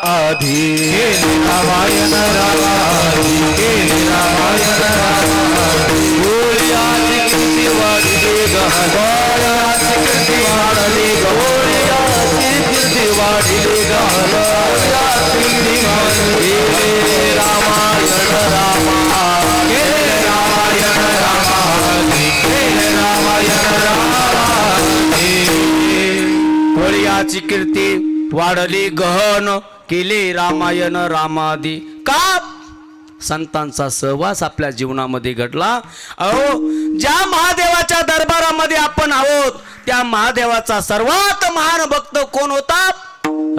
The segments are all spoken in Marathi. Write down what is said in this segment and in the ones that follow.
रामाधी केले रामायण रामाधी केले रामायण रामाधी गोळ्याची कीर्ती वाढली गहनाची कीर्ती वाढली गोळ्याची कीर्ती वाढली गहनाची कीर्ती वाढली केले रामायण रामा केले रामायण रामाधी केले रामायण रामाधी गोळ्याची कीर्ती वाढली गहन केले रामायण रामादी का संतांचा सहवास आपल्या जीवनामध्ये घडला। अहो ज्या महादेवाच्या दरबारामध्ये आपण आहोत त्या महादेवाचा सर्वात महान भक्त कोण होता?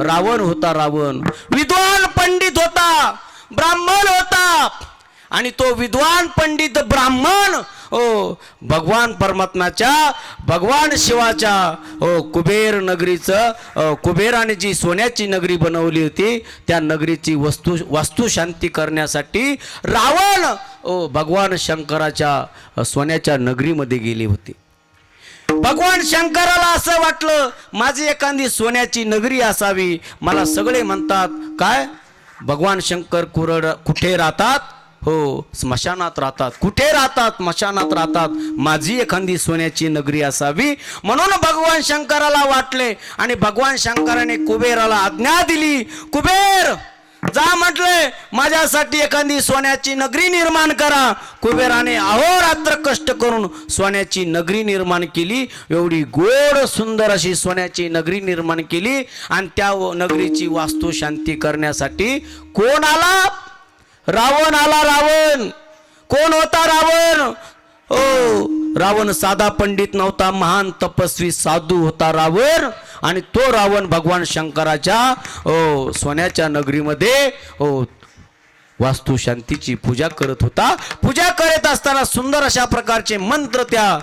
रावण होता। रावण विद्वान पंडित होता, ब्राह्मण होता आणि तो विद्वान पंडित ब्राह्मण भगवान परमात्म्याच्या भगवान शिवाच्या कुबेर नगरीचं कुबेराने जी सोन्याची नगरी बनवली होती त्या नगरीची वास्तुशांती करण्यासाठी रावण भगवान शंकराच्या सोन्याच्या नगरीमध्ये गेले होते। भगवान शंकराला असं वाटलं माझी एखादी सोन्याची नगरी असावी। मला सगळे म्हणतात काय भगवान शंकर कुठे राहतात? हो स्मशानात राहतात। कुठे राहतात? स्मशानात राहतात। माझी एखादी सोन्याची नगरी असावी म्हणून भगवान शंकराला वाटले आणि भगवान शंकराने कुबेराला आज्ञा दिली, कुबेर जा म्हटले माझ्यासाठी एखादी सोन्याची नगरी निर्माण करा। कुबेराने अहोरात्र कष्ट करून सोन्याची नगरी निर्माण केली। एवढी गोड सुंदर अशी सोन्याची नगरी निर्माण केली आणि त्या नगरीची वास्तुशांती करण्यासाठी कोण आला? रावण आला। रावण कोण होता? रावण रावण साधा पंडित नव्हता, महान तपस्वी साधू होता रावण। आणि तो रावण भगवान शंकराच्या सोन्याच्या नगरीमध्ये वास्तुशांतीची पूजा करत होता। पूजा करत असताना सुंदर अशा प्रकारचे मंत्र त्या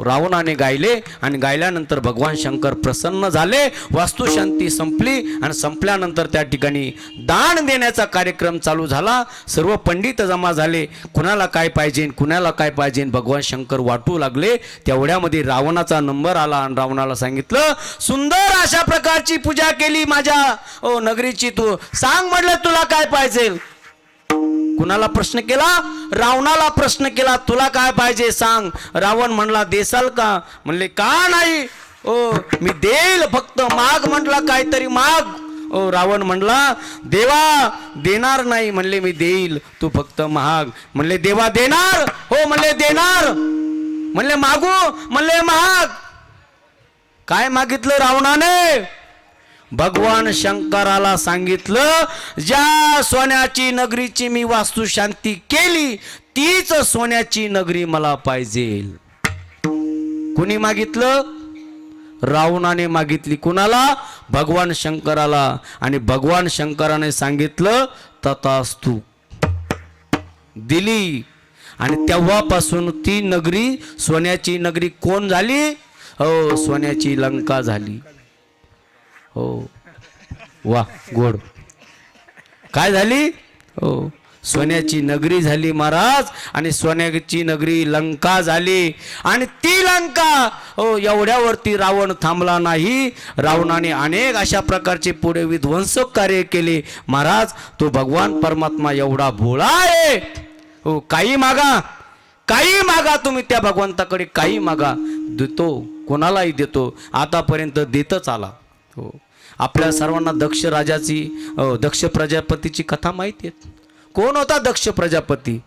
रावणाने गायले आणि गायल्यानंतर भगवान शंकर प्रसन्न झाले। वास्तुशांती संपली आणि संपल्यानंतर त्या ठिकाणी दान देण्याचा कार्यक्रम चालू झाला। सर्व पंडित जमा झाले, कुणाला काय पाहिजे कुणाला काय पाहिजे भगवान शंकर वाटू लागले। तेवढ्यामध्ये रावणाचा नंबर आला आणि रावणाला सांगितलं सुंदर अशा प्रकारची पूजा केली माझ्या नगरीची, तू सांग म्हटलं तुला काय पाहिजे। कुणाला प्रश्न केला? रावणाला प्रश्न केला तुला काय पाहिजे सांग। रावण म्हणला देसाल का? म्हणले का नाही मी देईल फक्त माग म्हटला काहीतरी माग। रावण म्हणला देवा देणार नाही। म्हणले मी देईल तू फक्त महाग। म्हणले देवा देणार? हो म्हणले देणार। म्हणले मागू? म्हणले महाग। काय मागितलं रावणाने? भगवान शंकराला सांगितलं ज्या सोन्याची नगरीची मी वास्तुशांती केली तीच सोन्याची नगरी मला पाहिजे। कुणी मागितलं? रावणाने मागितली। कुणाला? भगवान शंकराला। आणि भगवान शंकराने सांगितलं तथास्तु, दिली। आणि तेव्हापासून ती नगरी सोन्याची नगरी कोण झाली? सोन्याची लंका झाली। हो वा गोड काय झाली? सोन्याची नगरी झाली महाराज। आणि सोन्याची नगरी लंका झाली। आणि ती लंका एवढ्यावरती रावण थांबला नाही। रावणाने अनेक अशा प्रकारचे पुढे विध्वंसक कार्य केले महाराज। तो भगवान परमात्मा एवढा भोळा आहे। काही मागा, काही मागा तुम्ही त्या भगवंताकडे, काही मागा देतो, कोणालाही देतो, आतापर्यंत देतच आला। आपल्या सर्वांना दक्ष राजाची दक्ष प्रजापतीची कथा माहिती आहे। कोण होता दक्ष प्रजापती?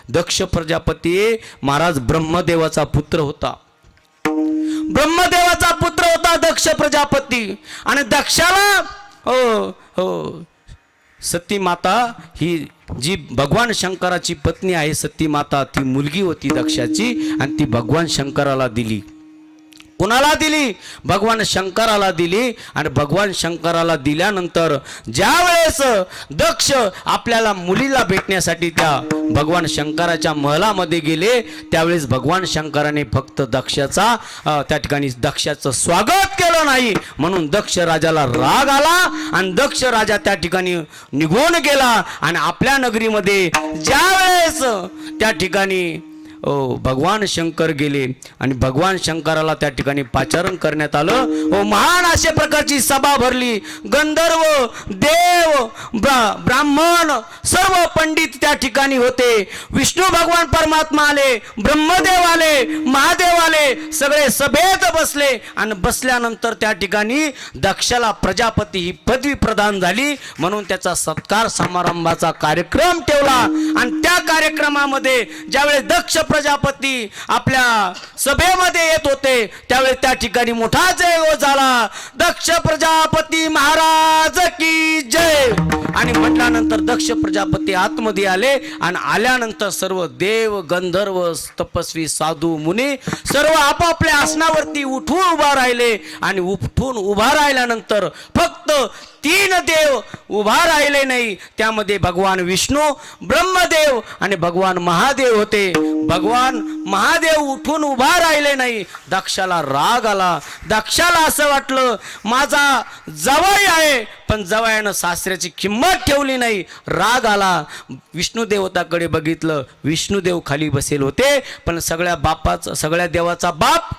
दक्ष प्रजापती महाराज ब्रह्मदेवाचा पुत्र होता। ब्रह्मदेवाचा पुत्र होता दक्ष प्रजापती। आणि दक्षाला सती माता ही जी भगवान शंकराची पत्नी आहे सती माता, ती मुलगी होती दक्षाची आणि ती भगवान शंकराला दिली। कुणाला दिली? भगवान शंकराला दिली। आणि भगवान शंकराला दिल्यानंतर ज्या वेळेस दक्ष आपल्याला मुलीला भेटण्यासाठी त्या भगवान शंकराच्या महलामध्ये गेले त्यावेळेस भगवान शंकराने फक्त दक्षाचा त्या ठिकाणी दक्षाचं स्वागत केलं नाही म्हणून दक्ष राजाला राग आला आणि दक्ष राजा त्या ठिकाणी निघून गेला। आणि आपल्या नगरीमध्ये ज्या वेळेस त्या ठिकाणी भगवान शंकर गेले आणि भगवान शंकराला त्या ठिकाणी पाचारण करण्यात आलं. महान अशा प्रकारची सभा भरली. गंधर्व, देव, ब्राह्मण, सर्व पंडित त्या ठिकाणी होते. विष्णू भगवान परमात्मा आले, ब्रह्मदेव आले, महादेव आले, सगळे सभेत बसले आणि बसल्यानंतर त्या ठिकाणी दक्षाला प्रजापती ही पदवी प्रदान झाली. म्हणून त्याचा सत्कार समारंभाचा कार्यक्रम ठेवला. आणि त्या कार्यक्रमामध्ये ज्यावेळेस दक्ष प्रजापती आपल्या सभेमध्ये येत होते त्यावेळेस त्या ठिकाणी मोठा जय झाला. दक्ष प्रजापती महाराज की जय. आणि म्हटल्यानंतर दक्ष प्रजापती आतमध्ये आले आणि आल्यानंतर सर्व देव, गंधर्व, तपस्वी, साधू, मुनी सर्व आपापल्या आसनावरती उठून उभा राहिले. आणि उठून उभा राहिल्यानंतर फक्त 3 देव उभा राहिले नाही. त्यामध्ये भगवान विष्णू, ब्रह्मदेव आणि भगवान महादेव होते. भगवान महादेव उठून उभा राहिले नाही. दक्षाला राग आला. दक्षाला असं वाटलं माझा जावई आहे पण जावयानं सासऱ्याची किंमत ठेवली नाही. राग आला. विष्णू देवताकडे बघितलं. विष्णुदेव खाली बसेल होते पण सगळ्या देवाचा बाप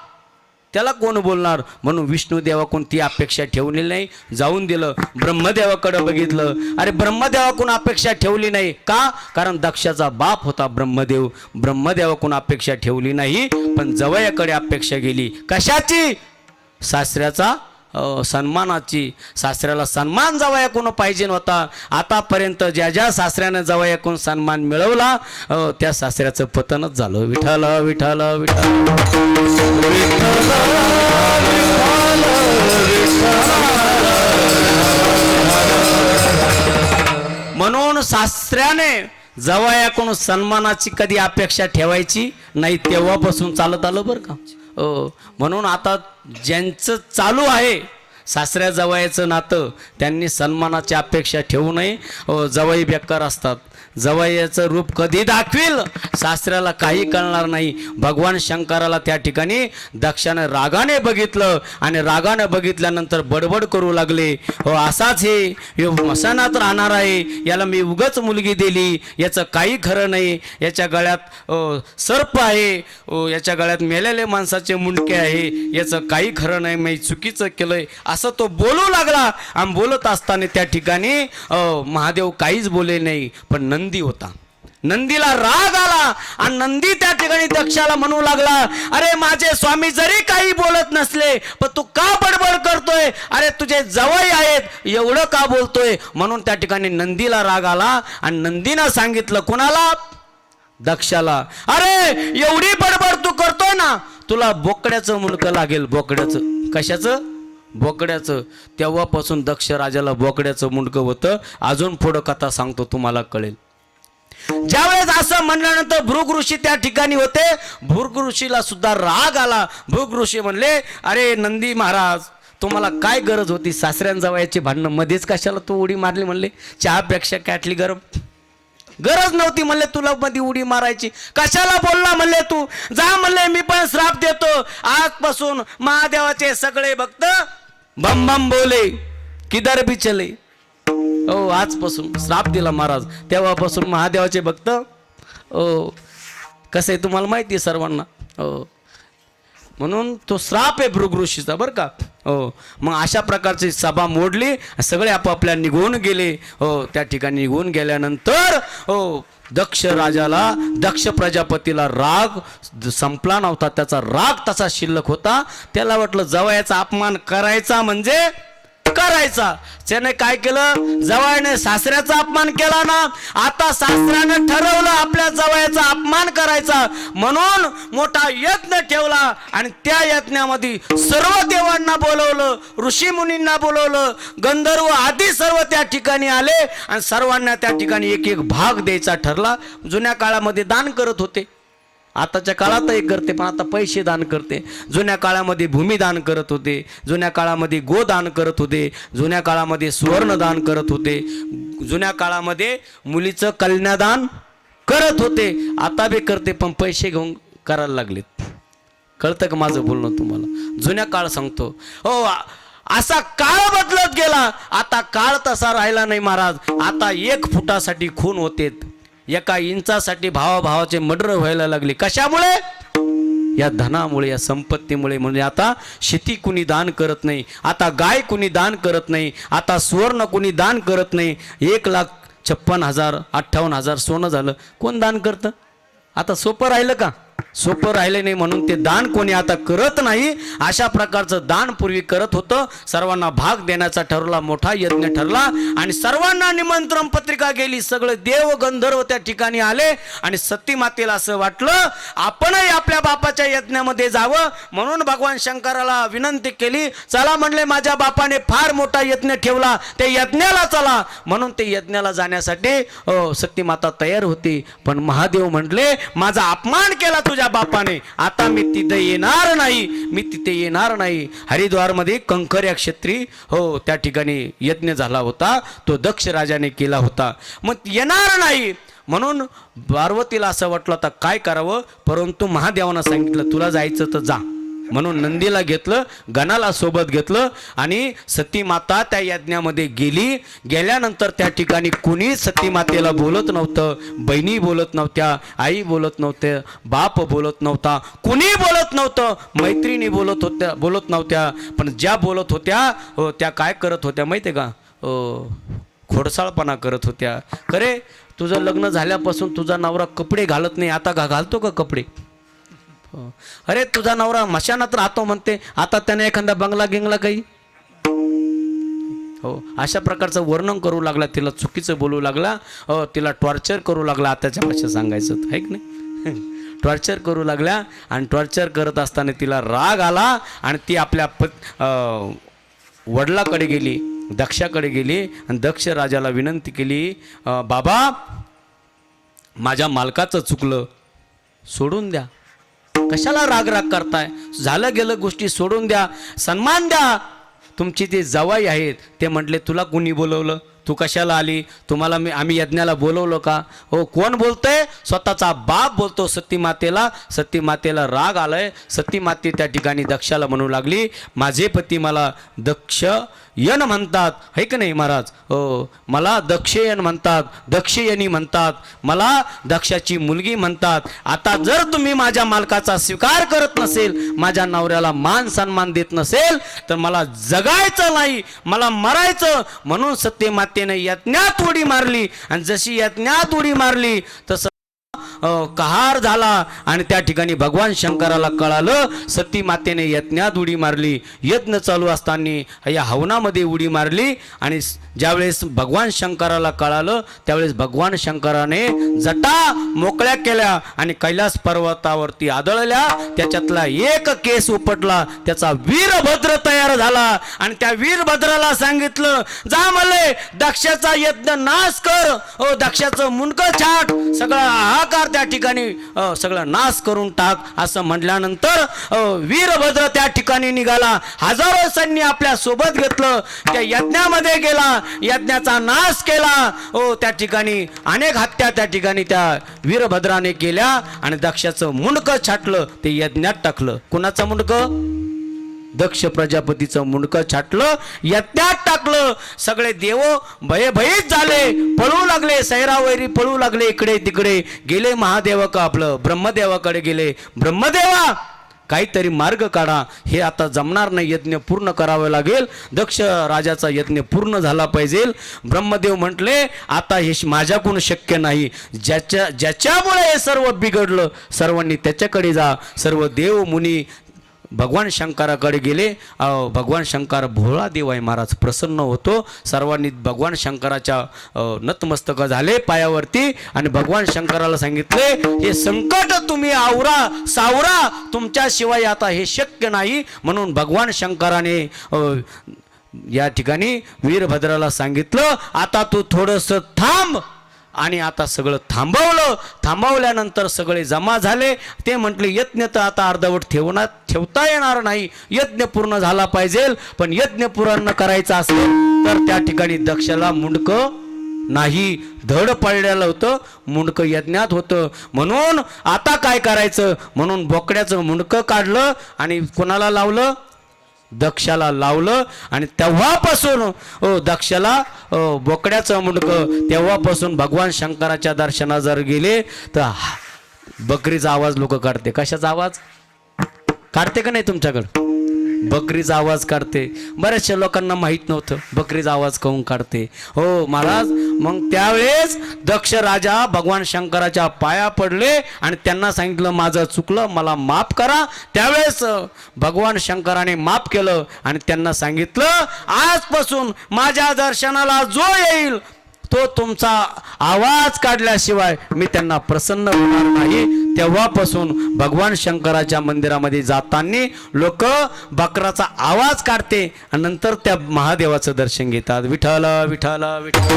त्याला कोण बोलणार. म्हणून विष्णुदेवाकडून ती अपेक्षा ठेवली नाही, जाऊन दिलं. ब्रह्मदेवाकडे बघितलं. अरे ब्रह्मदेवाकडून अपेक्षा ठेवली नाही का? कारण दक्षाचा बाप होता ब्रह्मदेव. ब्रह्मदेवाकडून अपेक्षा ठेवली नाही पण जवयाकडे अपेक्षा गेली. कशाची? सासऱ्याचा सन्मानाची. सासऱ्याला सन्मान जवयाकडून पाहिजे होता. आतापर्यंत ज्या ज्या सासऱ्यानं जवयाकडून सन्मान मिळवला त्या सासऱ्याचं पतनच झालं. विठ्ठल विठ्ठल विठ्ठल म्हणून सासऱ्याने जवयाकडून सन्मानाची कधी अपेक्षा ठेवायची नाही. तेव्हापासून चालत आलं बरं का. म्हणून आता ज्यांचं चालू आहे सासऱ्या जवयाचं नातं त्यांनी सन्मानाची अपेक्षा ठेवू नये. जवई बेकार असतात. जवयाचं रूप कधी दाखविल सासऱ्याला काही कळणार नाही. भगवान शंकराला त्या ठिकाणी दक्षाने रागाने बघितलं आणि रागाने बघितल्यानंतर बडबड करू लागले. असाच हे मसानात राहणार आहे. याला मी उगाच मुलगी दिली. याचं काही खरं नाही. याच्या गळ्यात सर्प आहे. याच्या गळ्यात मेलेले माणसाचे मुंडके आहे. याचं काही खरं नाही. मी चुकीचं केलंय असं तो बोलू लागला. आणि बोलत असताना त्या ठिकाणी महादेव काहीच बोले नाही पण नंदी होता. नंदीला राग आला आणि नंदी त्या ठिकाणी दक्षाला म्हणू लागला अरे माझे स्वामी जरी काही बोलत नसले पण तू का बडबड करतोय? अरे तुझे जवळ आहेत एवढं का बोलतोय? म्हणून त्या ठिकाणी नंदीला राग आला आणि नंदीनं सांगितलं कोणाला? दक्षाला. अरे एवढी बडबड तू करतोय ना तुला बोकड्याचं मुंडकं लागेल. बोकड्याचं कशाचं? बोकड्याचं. तेव्हापासून दक्ष राजाला बोकड्याचं मुंडकं होतं. अजून पुढं कथा सांगतो तुम्हाला कळेल. ज्यावेळेस असं म्हणल्यानंतर भृग ऋषी त्या ठिकाणी होते. भृग ऋषीला सुद्धा राग आला. भृग ऋषी म्हणले अरे नंदी महाराज तुम्हाला काय गरज होती सासऱ्यां जवळची भांडणं मध्येच कशाला तू उडी मारली? म्हणले चहापेक्षा कॅटली गरम. गरज नव्हती म्हणले तुला मध्ये उडी मारायची. कशाला बोलला म्हणले तू? जा म्हणले मी पण श्राप देतो. आजपासून महादेवाचे सगळे भक्त बम बम बोले किधर भी चले. आजपासून श्राप दिला महाराज. तेव्हापासून महादेवाचे भक्त कसं आहे तुम्हाला माहिती आहे सर्वांना. म्हणून तो श्राप आहे भृग ऋषीचा बरं का. मग अशा प्रकारची सभा मोडली. सगळे आपापल्या निघून गेले. त्या ठिकाणी निघून गेल्यानंतर दक्ष राजाला दक्ष प्रजापतीला राग संपला नव्हता. त्याचा राग तसा शिल्लक होता. त्याला वाटलं जवयाचा अपमान करायचा म्हणजे करायचा. त्याने काय केलं? जवयाने सासऱ्याचा अपमान केला ना. आता सासऱ्याने ठरवलं आपल्या जवयाचा अपमान करायचा म्हणून मोठा यज्ञ ठेवला. आणि त्या यज्ञामध्ये सर्व देवांना बोलवलं, ऋषी मुनींना बोलवलं, गंधर्व आदी सर्व त्या ठिकाणी आले आणि सर्वांना त्या ठिकाणी एक एक भाग द्यायचा ठरला. जुन्या काळामध्ये दान करत होते. आताच्या काळातही करते पण आता पैसे दान करते. जुन्या काळामध्ये भूमिदान करत होते. जुन्या काळामध्ये गोदान करत होते. जुन्या काळामध्ये सुवर्णदान करत होते. जुन्या काळामध्ये मुलीचं कन्यादान करत होते. आता बी करते पण पैसे घेऊन करायला लागलेत. कळतं का माझं बोलणं तुम्हाला? जुन्या काळ सांगतो. असा काळ बदलत गेला. आता काळ तसा राहिला नाही महाराज. आता 1 फुटासाठी खून होते. एका इंचासाठी भावाभावाचे मर्डर व्हायला लागले. कशामुळे? या धनामुळे, या संपत्तीमुळे. म्हणजे आता शेती कुणी दान करत नाही, आता गाय कुणी दान करत नाही, आता सुवर्ण कुणी दान करत नाही. 1,56,000 58,000 सोनं झालं, कोण दान करतं? आता सोपं राहिलं का? सोपं राहिले नाही, म्हणून ते दान कोणी आता करत नाही. अशा प्रकारचं दान पूर्वी करत होतं. सर्वांना भाग देण्याचा ठरला, मोठा यज्ञ ठरला आणि सर्वांना निमंत्रण पत्रिका गेली. सगळे देव गंधर्व त्या ठिकाणी आले आणि सती मातेला असं वाटलं आपणही आपल्या बापाच्या यज्ञामध्ये जावं. म्हणून भगवान शंकराला विनंती केली, चला म्हणले माझ्या बापाने फार मोठा यज्ञ ठेवला, ते यज्ञाला चला. म्हणून ते यज्ञाला जाण्यासाठी सती माता तयार होती. पण महादेव म्हटले माझा अपमान केला तुझ्या बापाने, आता मी तिथे येणार नाही, मी तिथे येणार नाही. हरिद्वारमध्ये कंकर्या क्षेत्री त्या ठिकाणी यज्ञ झाला होता, तो दक्ष राजाने केला होता. मग येणार नाही म्हणून पार्वतीला असं वाटलं आता काय करावं. परंतु महादेवानं सांगितलं तुला जायचं तर जा. म्हणून नंदीला घेतलं, गणाला सोबत घेतलं आणि सती माता त्या यज्ञामध्ये गेली. गेल्यानंतर त्या ठिकाणी कुणी सती मातेला बोलत नव्हतं, बहिणी बोलत नव्हत्या, आई बोलत नव्हते, बाप बोलत नव्हता, कुणी बोलत नव्हतं, मैत्रिणी बोलत नव्हत्या. पण ज्या बोलत होत्या त्या काय करत होत्या माहिती आहे का? खोडसाळपणा करत होत्या. खरे तुझं लग्न झाल्यापासून तुझा नवरा कपडे घालत नाही, आता घालतो का कपडे? अरे तुझा नवरा मशानात राहतो म्हणते, आता त्याने एखादा बंगला गिंगला काही? हो, अशा प्रकारचं वर्णन करू लागला, तिला चुकीचं बोलू लागला, तिला टॉर्चर करू लागला. आताच्या भाषेत सांगायचं आहे की नाही? टॉर्चर करू लागल्या आणि टॉर्चर करत असताना तिला राग आला आणि ती आपल्या वडिलाकडे गेली, दक्षाकडे गेली आणि दक्ष राजाला विनंती केली, बाबा माझ्या मालकाचं चुकलं, सोडून द्या. कशाला राग करताय? झालं गेलं गोष्टी सोडून द्या, सन्मान द्या. तुमची ते जावाई आहेत ते म्हटले तुला कोणी बोलवलं, तू कशाला आली, तुम्हाला आम्ही यज्ञाला बोलवलं का? हो, कोण बोलतंय? स्वतःचा बाप बोलतो सती मातेला. सती मातेला राग आलाय. सती माते त्या ठिकाणी दक्षाला म्हणू लागली, माझे पती मला दक्षयन म्हणतात, है की नाही महाराज? हो, मला दक्षयन म्हणतात, दक्षयनी म्हणतात, मला दक्षाची मुलगी म्हणतात. आता जर तुम्ही माझ्या मालकाचा स्वीकार करत नसेल, माझ्या नवऱ्याला मान सन्मान देत नसेल, तर मला जगायचं नाही, मला मरायचं. म्हणून सती मातेने यज्ञात उडी मारली आणि जशी यज्ञात उडी मारली तसं कहार झाला आणि त्या ठिकाणी भगवान शंकराला कळालं सती मातेने यज्ञात उडी मारली. यज्ञ चालू असताना या हवनामध्ये उडी मारली आणि ज्यावेळेस भगवान शंकराला कळालं त्यावेळेस भगवान शंकराने जटा मोकळ्या केल्या आणि कैलास पर्वतावरती आदळल्या. त्याच्यातला एक केस उपटला, त्याचा वीरभद्र तयार झाला आणि त्या वीरभद्राला सांगितलं, जा मले दक्षाचा यज्ञ नाश कर, ओ दक्षाचं मुंडकं छाट, सगळा हाहाकार त्या ठिकाणी सगळं नाश करून टाक. असं म्हटल्यानंतर वीरभद्र त्या ठिकाणी निघाला. हजारो सैन्य आपल्या सोबत घेतलं, त्या यज्ञामध्ये गेला, यज्ञाचा नाश केला. त्या ठिकाणी अनेक हत्या त्या ठिकाणी त्या वीरभद्राने केल्या आणि दक्षाचं मुंडकं छाटलं, ते यज्ञात टाकलं. कुणाचं मुंडकं? दक्ष प्रजापतीचं मुंडकं छाटलं, यज्ञात टाकलं. सगळे देव भयभीत झाले, पळू लागले, सैरावैरी पळू लागले, इकडे तिकडे गेले. महादेव का आपलं ब्रह्मदेवाकडे गेले, ब्रह्मदेवा काहीतरी मार्ग काढा, हे आता जमणार नाही, यज्ञ पूर्ण करावं लागेल, दक्ष राजाचा यज्ञ पूर्ण झाला पाहिजे. ब्रह्मदेव म्हटले आता हे माझ्याकडून शक्य नाही, ज्याच्यामुळे हे सर्व बिघडलं सर्वांनी त्याच्याकडे जा. सर्व देव मुनी भगवान शंकराकडे गेले. भगवान शंकर भोळा देव आहे महाराज, प्रसन्न होतो. सर्वांनी भगवान शंकराच्या नतमस्तक झाले पायावरती आणि भगवान शंकराला सांगितले, हे संकट तुम्ही आवरा सावरा, तुमच्याशिवाय आता हे शक्य नाही. म्हणून भगवान शंकराने या ठिकाणी वीरभद्राला सांगितलं, आता तू थोडंसं थांब. आणि आता सगळं थांबवलं. थांबवल्यानंतर सगळे जमा झाले. ते म्हटले यज्ञ तर आता अर्धवट ठेवता येणार नाही, यज्ञ पूर्ण झाला पाहिजे. पण यज्ञ पूर्ण करायचा असेल तर त्या ठिकाणी दक्षाला मुंडकं नाही, धड पडलेलं होतं, मुंडकं यज्ञात होतं. म्हणून आता काय करायचं? म्हणून बोकड्याचं मुंडकं काढलं आणि कोणाला लावलं? दक्षाला लावलं आणि तेव्हापासून दक्षाला बोकड्याचं मुंडकं, तेव्हापासून भगवान शंकराच्या दर्शनाला जर गेले तर बकरीचा आवाज लोक काढते. कशाचा आवाज काढते का नाही तुमच्याकडं? बकरीचा आवाज काढते. बऱ्याचशा लोकांना माहीत नव्हतं बकरीचा आवाज काहून काढते. हो महाराज, मग त्यावेळेस दक्ष राजा भगवान शंकराच्या पाया पडले आणि त्यांना सांगितलं माझं चुकलं, मला माफ करा. त्यावेळेस भगवान शंकराने माफ केलं आणि त्यांना सांगितलं आजपासून माझ्या दर्शनाला जो येईल तो तुमचा आवाज काढल्याशिवाय मी त्यांना प्रसन्न होणार नाही. तेव्हापासून भगवान शंकराच्या मंदिरामध्ये जाताना लोक बकराचा आवाज काढते आणि नंतर त्या महादेवाचं दर्शन घेतात. विठ्ठल विठ्ठल विठ्ठल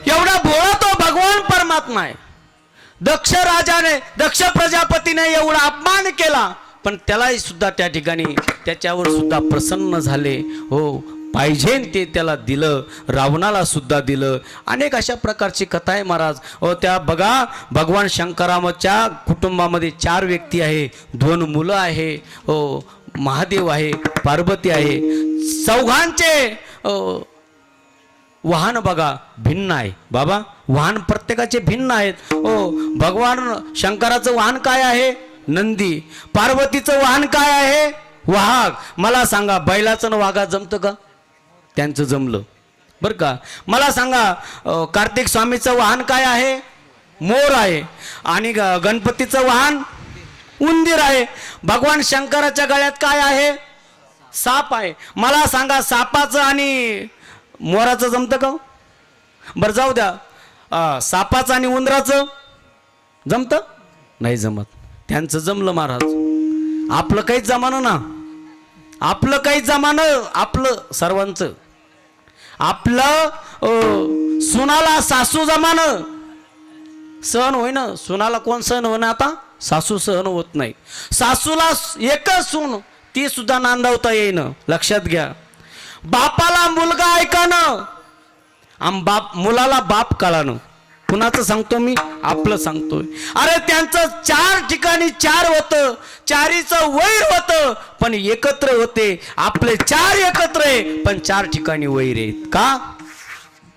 एवढा भोळा तो भगवान परमात्मा आहे. दक्ष राजाने, दक्ष प्रजापतीने एवढा अपमान केला, पण त्यालाही सुद्धा त्या ठिकाणी त्याच्यावर सुद्धा प्रसन्न झाले. हो, पाहिजे ते त्याला दिलं, रावणाला सुद्धा दिलं. अनेक अशा प्रकारची कथा आहे महाराज. हो, त्या बघा भगवान शंकराच्या कुटुंबामध्ये 4 व्यक्ती आहे, 2 मुलं आहे. हो, महादेव आहे, पार्वती आहे. चौघांचे वाहन बघा भिन्न आहे. बाबा, वाहन प्रत्येकाचे भिन्न आहेत. हो, भगवान शंकराचं वाहन काय आहे? नंदी. पार्वतीचं वाहन काय आहे? वाघ. मला सांगा बैलाचं वाघात जमतं का? त्यांचं जमलं बरं का. मला सांगा कार्तिक स्वामीचं वाहन काय आहे? मोर आहे. आणि गणपतीचं वाहन उंदीर आहे. भगवान शंकराच्या गळ्यात काय आहे? साप आहे. मला सांगा सापाचं आणि मोराचं जमतं का? बरं जाऊ द्या, सापाचं आणि उंदराचं जमतं? नाही जमत. त्यांचं जमलं महाराज. आपलं काहीच जमानं ना, आपलं काहीच जमानं, आपलं सर्वांचं. आपलं सुनाला सासू जमानं सहन होई ना. सुनाला कोण सहन होणं? आता सासू सहन होत नाही. सासूला एकच सून, ती सुद्धा नांदवता येईन. लक्षात घ्या. बापाला मुलगा ऐकानं आम बाप, मुलाला बाप कळानं. कुणाचं सांगतो मी? आपलं सांगतोय. अरे त्यांचं 4 ठिकाणी 4 होतं, 4चं वैर होतं पण एकत्र होते. आपले 4 एकत्र आहे पण 4 ठिकाणी वैर आहेत. का?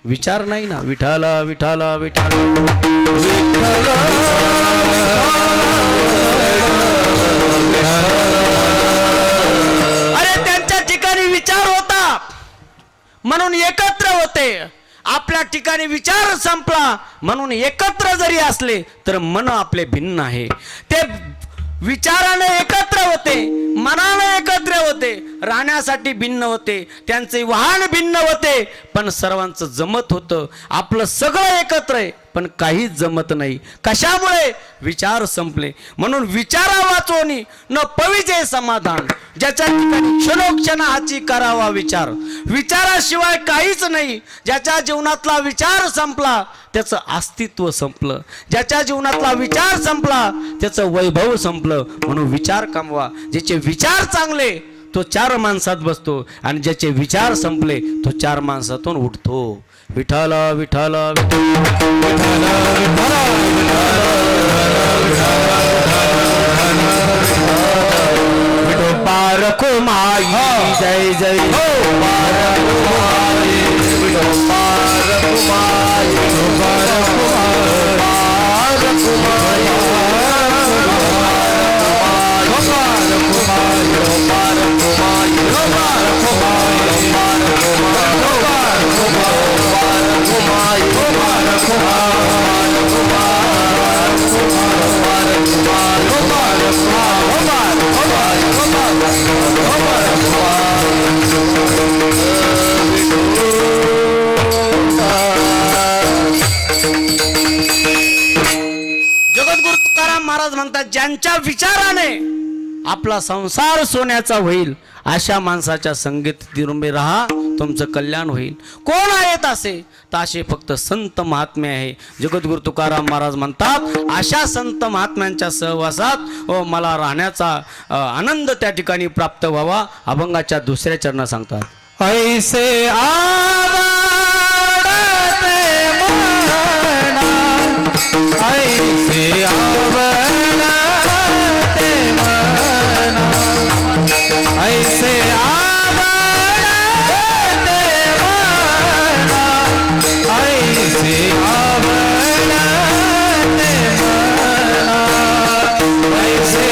विचार नाही ना. विठ्ठल विठ्ठल विठ्ठल अरे त्यांच्या ठिकाणी विचार होता म्हणून एकत्र होते. आपल्या ठिकाणी विचार संपला म्हणून एकत्र जरी असले तर मन आपले भिन्न आहे. ते विचाराने एकत्र होते, मनाने एकत्र होते, राहण्यासाठी भिन्न होते, त्यांचे वाहन भिन्न होते पण सर्वांचं जमत होतं. आपलं सगळं एकत्र आहे पण काहीच जमत नाही. कशामुळे? विचार संपले. म्हणून विचारा वाचोनी न पविजे समाधान. ज्याच्या ठिकाणी क्षणोक्षण हाची करावा विचार. विचाराशिवाय काहीच नाही. ज्याच्या जीवनातला विचार संपला त्याचं अस्तित्व संपलं. ज्याच्या जीवनातला विचार संपला त्याचं वैभव संपलं. म्हणून विचार कमवा. ज्याचे विचार चांगले तो 4 माणसात बसतो आणि ज्याचे विचार संपले तो 4 माणसातून उठतो. विठ्ठल विठ्ठल पारखो माई जय जय हो. पारखो माई पारखो माई पारखो जगद्गुरु तुकाराम महाराज म्हणतात ज्यांच्या विचाराने आपला संसार सोन्याचा होईल अशा माणसाच्या संगतीत उभे राहा, तुमचं कल्याण होईल. कोण आहेत असे? तर असे फक्त संत महात्मे आहे. जगद्गुरु तुकाराम महाराज म्हणतात अशा संत महात्म्यांच्या सहवासात मला राहण्याचा आनंद त्या ठिकाणी प्राप्त व्हावा. अभंगाच्या 2ऱ्या चरणात सांगतात ऐसे आवा ऐसे आवडते मना ऐसे आवडते मना ऐसे आवडते मना ऐसे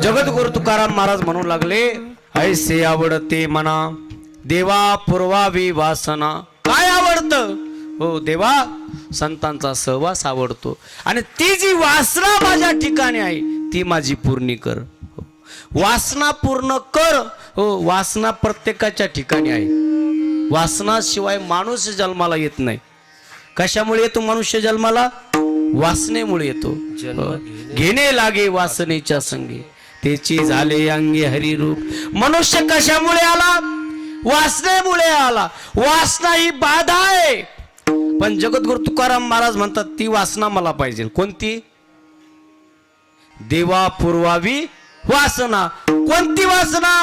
जगद्गुरु तुकाराम महाराज म्हणू लागले, ऐसे आवडते मना देवा पुरवावी वासना. काय आवडतं? हो देवा, संतांचा सहवास आवडतो आणि ती जी वासना माझ्या ठिकाणी आहे ती माझी पूर्ण कर. वासना पूर्ण कर. हो, वासना प्रत्येकाच्या ठिकाणी आहे. वासनाशिवाय माणूस जन्माला येत नाही. कशामुळे येतो मनुष्य जन्माला? वासनेमुळे येतो. घेणे लागे वासनेच्या संगी, त्याची झाले अंगी हरिरूप. मनुष्य कशामुळे आला? वासनेमुळे आला. वासना ही बाधा आहे. पण जगद्गुरु तुकाराम महाराज म्हणतात ती वासना मला पाहिजे. कोणती? देवा पुरवावी वासना. कोणती वासना?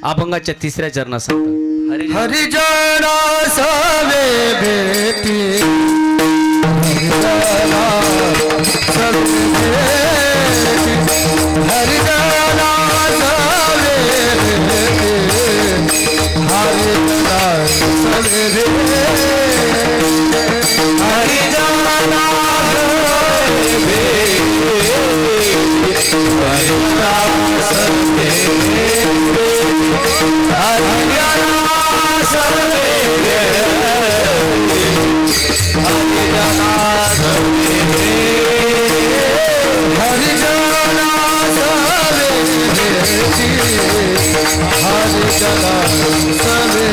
अभंगाच्या 3ऱ्या चरणात सांगतात, हरिजना सवे भेटी हरिजना सवे भेटी हरिजना सवे भेटी हरिजना सवे भेटी हरिजना सवे भेटी हरिजना सवे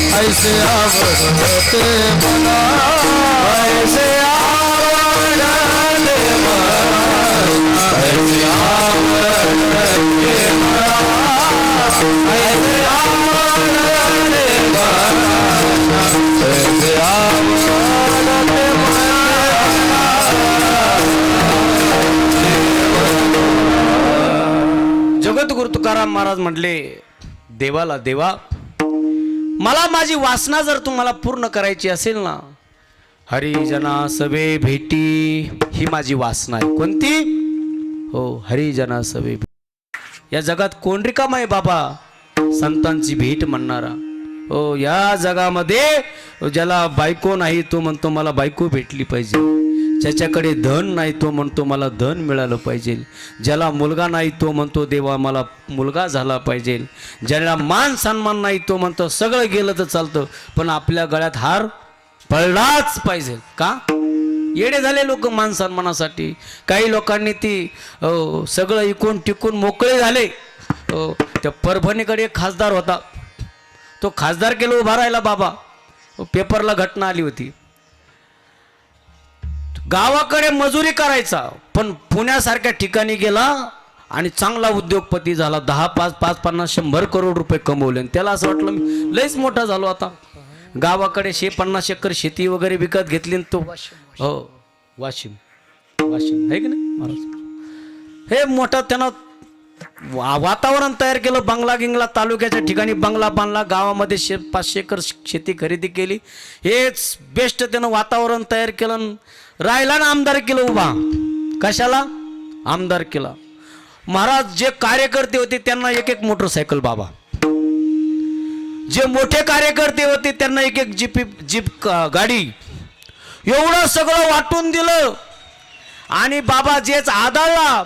ऐसे आवडते मला ऐसे आवडते मला ऐसे आवडते मला ऐसे आवडते जगद्गुरु तुकाराम महाराज म्हटले देवाला, देवा मला माझी वासना जर तुम्हाला पूर्ण करायची असेल ना, हरिजना सवे भेटी ही माझी वासना आहे. कोणती? हो, हरिजना सवे. या जगात कोण रिकामा आहे बाबा संतांची भेट म्हणणारा? हो, या जगामध्ये ज्याला बायको नाही तो म्हणतो मला बायको भेटली पाहिजे, ज्याच्याकडे धन नाही तो म्हणतो मला धन मिळालं पाहिजे, ज्याला मुलगा नाही तो म्हणतो देवा मला मुलगा झाला पाहिजे, ज्याला मान सन्मान नाही तो म्हणतो सगळं गेलं तर चालतं पण आपल्या गळ्यात हार पडलाच पाहिजे. का? येडे झाले लोक मान सन्मानासाठी. काही लोकांनी ती सगळं इकून टिकून मोकळे झाले. त्या परभणीकडे एक खासदार होता, तो खासदार केला उभा राहिला बाबा. पेपरला घटना आली होती, गावाकडे मजुरी करायचा पण पुण्यासारख्या ठिकाणी गेला आणि चांगला उद्योगपती झाला. 10, 5, 5, 50, 100 करोड रुपये कमवले. त्याला असं वाटलं मी लयच मोठा झालो आता. गावाकडे 50 एकर शेती वगैरे विकत घेतली तो. हो, वाशिम आहे की नाही महाराज? हे मोठं त्यानं वातावरण तयार केलं. बंगला गिंगला तालुक्याच्या ठिकाणी बंगला बांधला, गावामध्ये 500 एकर शेती खरेदी केली. हेच बेस्ट त्यानं वातावरण तयार केलं. राहिला ना आमदार केलं उभा. कशाला? आमदार केला. महाराज जे कार्यकर्ते होते त्यांना एक एक मोटरसायकल बाबा, जे मोठे कार्यकर्ते होते त्यांना एक एक जीप गाडी, एवढं सगळं वाटून दिलं. आणि बाबा जेच आदळला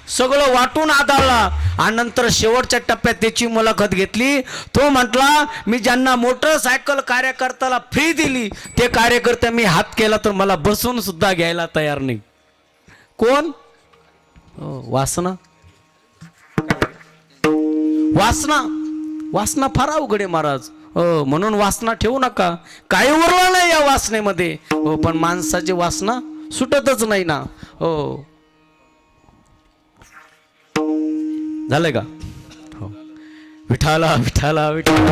सगळं वाटून आदळला. आणि नंतर शेवटच्या टप्प्यात त्याची मुलाखत घेतली. तो म्हटला मी ज्यांना मोटरसायकल कार्यकर्त्याला फ्री दिली ते कार्यकर्ते मी हात केला तर मला बसून सुद्धा घ्यायला तयार नाही. कोण? वासना. वासना फार अवघड आहे महाराज. म्हणून वासना ठेवू नका. काही उरलं नाही या वासनेमध्ये. हो, पण माणसाची वासना सुटतच नाही ना. हो, झालंय का? हो, विठाला विठाला विठाला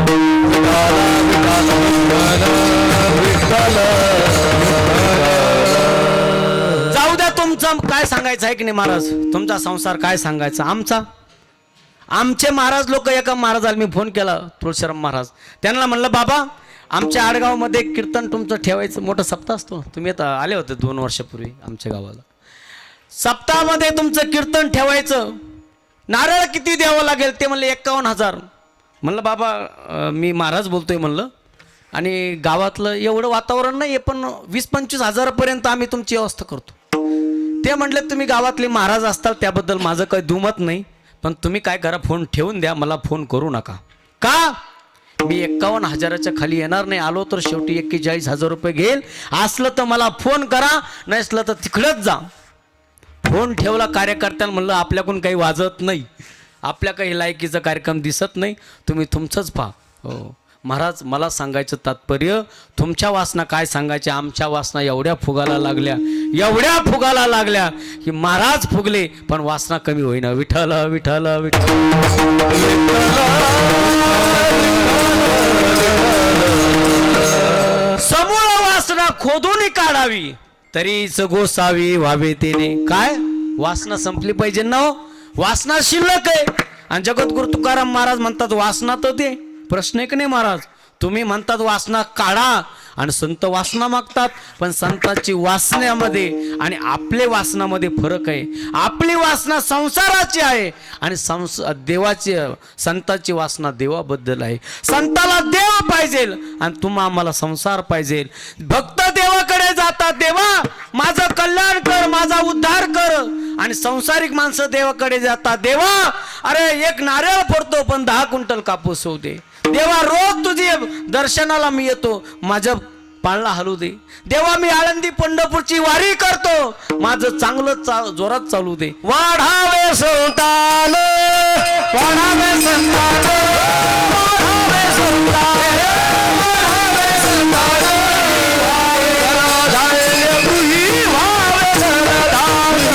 जाऊ द्या. तुमचं काय सांगायचं आहे की नाही महाराज? तुमचा संसार काय सांगायचा? आमचे महाराज लोक. एका महाराजाला मी फोन केला, तुळशीराम महाराज. त्यांना म्हणलं बाबा आमच्या आडगावमध्ये कीर्तन तुमचं ठेवायचं मोठं सप्ताह असतो. तुम्ही आता आले होते 2 वर्षापूर्वी आमच्या गावाला. सप्ताहामध्ये तुमचं कीर्तन ठेवायचं, नारळ किती द्यावं लागेल? ते म्हणले 51,000. म्हणलं बाबा मी महाराज बोलतोय म्हणलं, आणि गावातलं एवढं वातावरण नाही आहे पण 20-25 हजारापर्यंत आम्ही तुमची व्यवस्था करतो. ते म्हणले तुम्ही गावातले महाराज असताल त्याबद्दल माझं काही दुमत नाही, पण तुम्ही काय करा फोन ठेवून द्या, मला फोन करू नका. का? मी 51,000च्या खाली येणार नाही. आलो तर शेवटी 41,000 रुपये घेईल. असलं तर मला फोन करा, नसलं तर तिकडंच जा. फोन ठेवला कार्यकर्त्यांना. म्हणलं आपल्याकडून काही वाजत नाही, आपल्या काही लायकीचा कार्यक्रम दिसत नाही, तुम्ही तुमचंच पहा. हो महाराज, मला सांगायचं तात्पर्य तुमच्या वासना काय सांगायच्या. आमच्या वासना एवढ्या फुगाला लागल्या की महाराज फुगले पण वासना कमी होईना. विठ्ठल विठ्ठल विठ्ठल. समूळ वासना खोदून काढावी तरीच गोसावी व्हावे तेने. काय? वासना संपली पाहिजे ना. वासना शिल्लक आहे. आणि जगद्गुरु तुकाराम महाराज म्हणतात वासना तर दे. प्रश्न एक नाही महाराज. तुम्ही म्हणतात वासना काढा आणि संत वासना मागतात, पण संतांची वासनेमध्ये आणि आपले वासनामध्ये फरक आहे. आपली वासना संसाराची आहे आणि देवाची, संतांची वासना देवाबद्दल आहे. संताला देव पाहिजे आणि तुम्हा आम्हाला संसार पाहिजे. भक्त देवाकडे जातात, देवा माझं कल्याण कर, माझा उद्धार कर. आणि संसारिक माणसं देवाकडे जातात, देवा अरे 1 नारळ फोडतो पण 10 क्विंटल कापूस होऊ दे. देवा रोज तुझे दर्शनाला मी येतो, माझ्या पाळणा हलू दे. देवा मी आळंदी पंढरपूरची वारी करतो, माझं चांगलं जोरात चालू दे. वाढावे संतान, वाढावे संतान, वाढावे संतान, वाढावे संतान. धान्य गृही व्हावे धनधान्य,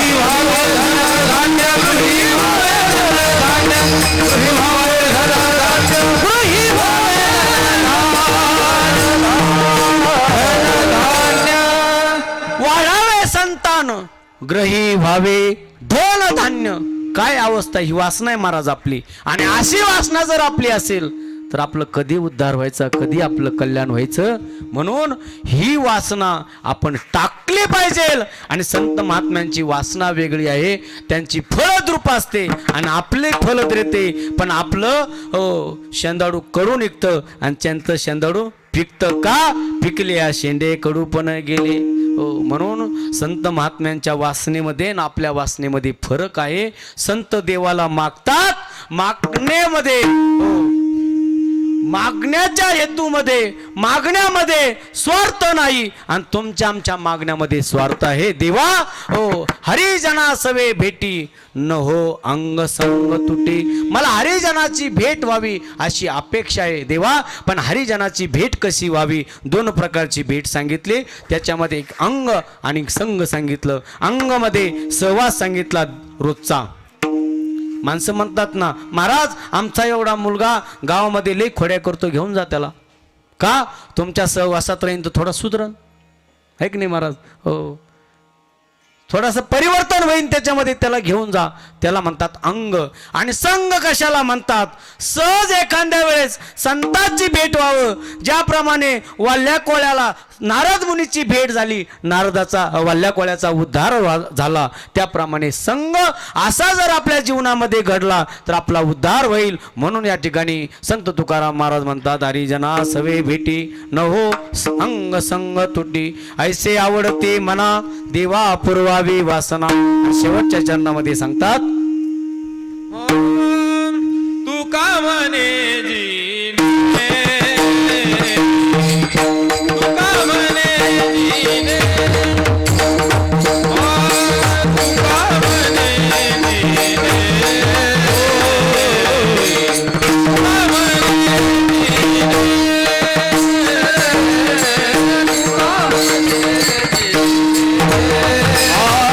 धान्य गृही व्हावे धनधान्य, गृही व्हावे धनधान्य, गृही व्हावे धनधान्य. वाढावे संतान, ग्रही व्हावे धन धान्य. काय अवस्था, ही वासना आहे महाराज आपली. आणि अशी वासना जर आपली असेल तर आपलं कधी उद्धार व्हायचा, कधी आपलं कल्याण व्हायचं. म्हणून ही वासना आपण टाकली पाहिजे. आणि संत महात्म्यांची वासना वेगळी आहे, त्यांची फळद्रूप असते आणि आपले फल देते. पण आपलं शेंदाडू कडू निघतं आणि त्यांचं शेंदाडू पिकतं का? पिकले या शेंडे कडू पण गेले. म्हणून संत महात्म्यांच्या वासनेमध्ये आणि आपल्या वासनेमध्ये फरक आहे. संत देवाला मागतात, मागण्यामध्ये मागण्याच्या हेतूमध्ये, मागण्यामध्ये स्वार्थ नाही. आणि तुमच्या आमच्या मागण्यामध्ये स्वार्थ आहे. देवा हरिजना सवे भेटी न हो अंग संग तुटी. मला हरिजनाची भेट व्हावी अशी अपेक्षा आहे देवा. पण हरिजनाची भेट कशी व्हावी? दोन प्रकारची भेट सांगितली, त्याच्यामध्ये एक अंग आणि संग सांगितलं. अंगमध्ये सहवास सांगितला रोजचा. माणसं म्हणतात ना, महाराज आमचा एवढा मुलगा गावामध्ये लई खोड्या करतो, घेऊन जा त्याला. का? तुमच्या सहवासात राहीन तर थोडा सुधरण, आहे की नाही महाराज? हो, थोडंसं परिवर्तन होईल त्याच्यामध्ये, त्याला घेऊन जा. त्याला म्हणतात अंग. आणि संग कशाला म्हणतात? सहज एखाद्या वेळेस संतांची भेट व्हावं. ज्याप्रमाणे वल्ल्या कोळ्याला नारद मुनीची भेट झाली, नारदाचा वल्ल्या कोळ्याचा उद्धार झाला, त्याप्रमाणे संग असा जर आपल्या जीवनामध्ये घडला तर आपला उद्धार होईल. म्हणून या ठिकाणी संत तुकाराम महाराज म्हणतात, हरिजना सवे भेटी न हो अंग संग तुटी. ऐसे आवडते मना देवा पुरवावी वासना. शेवटच्या चरणामध्ये सांगतात, तुका म्हणे Oh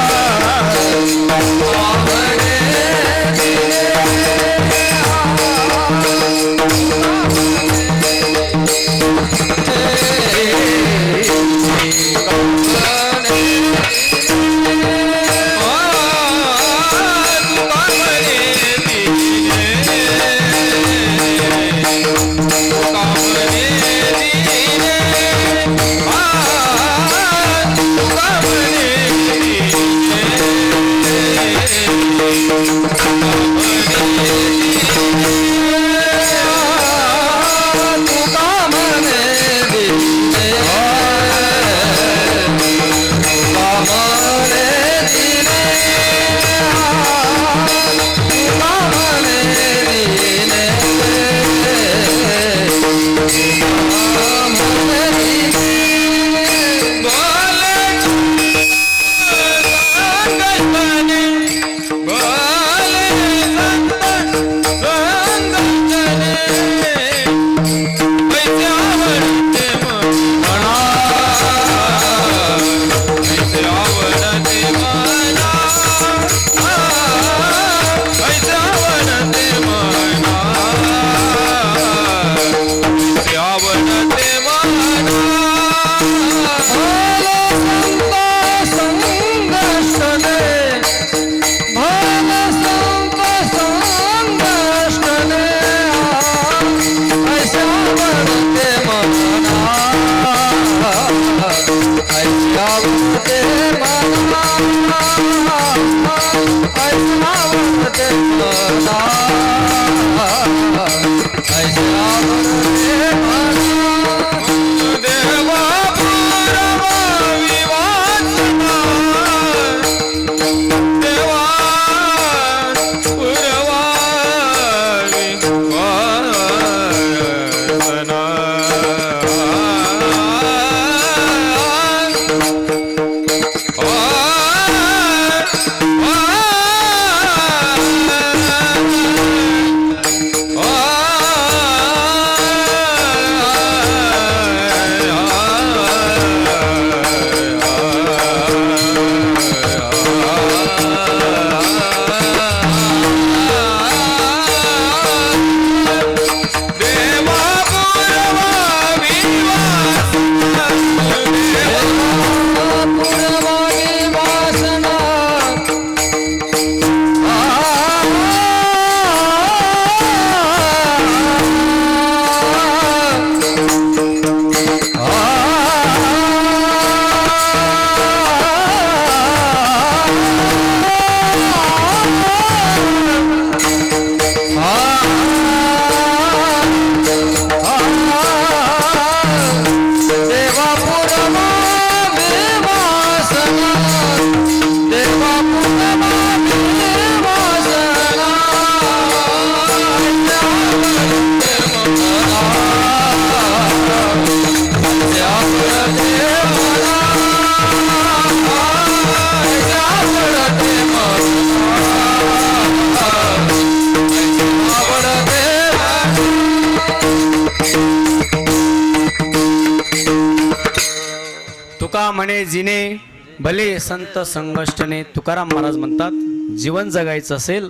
का म्हणे जिने भले संत संगष्टने. तुकाराम महाराज म्हणतात जीवन जगायचं असेल,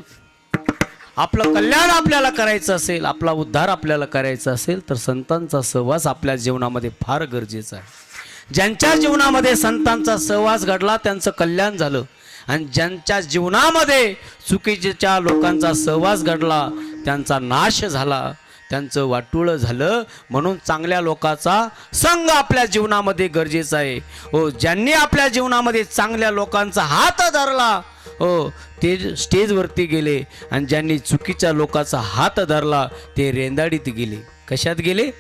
आपलं कल्याण आपल्याला करायचं असेल, आपला उद्धार आपल्याला करायचा असेल तर संतांचा सहवास आपल्या जीवनामध्ये फार गरजेचा आहे. ज्यांच्या जीवनामध्ये संतांचा सहवास घडला त्यांचं कल्याण झालं, आणि ज्यांच्या जीवनामध्ये चुकीच्या लोकांचा सहवास घडला त्यांचा नाश झाला, त्यांचं वाटोळं झालं. म्हणून चांगल्या लोकांचा संग आपल्या जीवनामध्ये गरजेचा आहे. हो, ज्यांनी आपल्या जीवनामध्ये चांगल्या लोकांचा हात धरला हो ते स्टेजवरती गेले, आणि ज्यांनी चुकीच्या लोकांचा हात धरला ते रेंदाडीत गेले. कशात गेले?